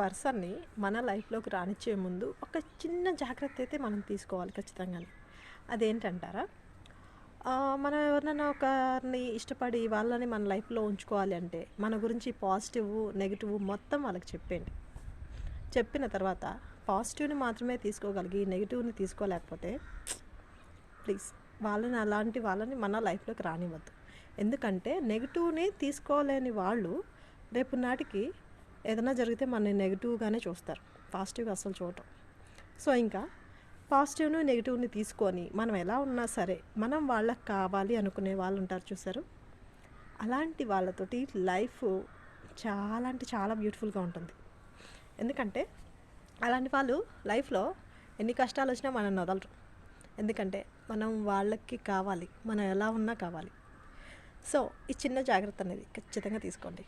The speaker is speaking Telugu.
పర్సన్‌ని మన లైఫ్‌లోకి రానిచ్చే ముందు ఒక చిన్న జాగ్రత్త అయితే మనం తీసుకోవాలి ఖచ్చితంగానే. అదేంటంటారా? మనం ఎవరినైనా ఒకరిని ఇష్టపడి వాళ్ళని మన లైఫ్‌లో ఉంచుకోవాలి అంటే, మన గురించి పాజిటివ్, నెగెటివ్ మొత్తం వాళ్ళకి చెప్పేయండి. చెప్పిన తర్వాత పాజిటివ్‌ని మాత్రమే తీసుకోగలిగి, నెగెటివ్‌ని తీసుకోలేకపోతే ప్లీజ్ అలాంటి వాళ్ళని మన లైఫ్‌లోకి రానివ్వద్దు. ఎందుకంటే నెగెటివ్‌ని తీసుకోలేని వాళ్ళు రేపు నాటికి ఏదైనా జరిగితే మనని నెగెటివ్‌గానే చూస్తారు. పాజిటివ్‌గా అస్సలు చూడరు. సో, ఇంకా పాజిటివ్‌ని, నెగెటివ్‌ని తీసుకొని మనం ఎలా ఉన్నా సరే, మనం వాళ్ళకి కావాలి అనుకునే వాళ్ళు ఉంటారు చూసారు? అలాంటి వాళ్ళతోటి లైఫ్ చాలా అంటే చాలా బ్యూటిఫుల్‌గా ఉంటుంది. ఎందుకంటే అలాంటి వాళ్ళు లైఫ్‌లో ఎన్ని కష్టాలొచ్చినా మనల్ని వదలరు. ఎందుకంటే మనం వాళ్ళకి కావాలి. మనం ఎలా ఉన్నా కావాలి. సో, ఈ చిన్న జాగ్రత్త అనేది ఖచ్చితంగా తీసుకోండి.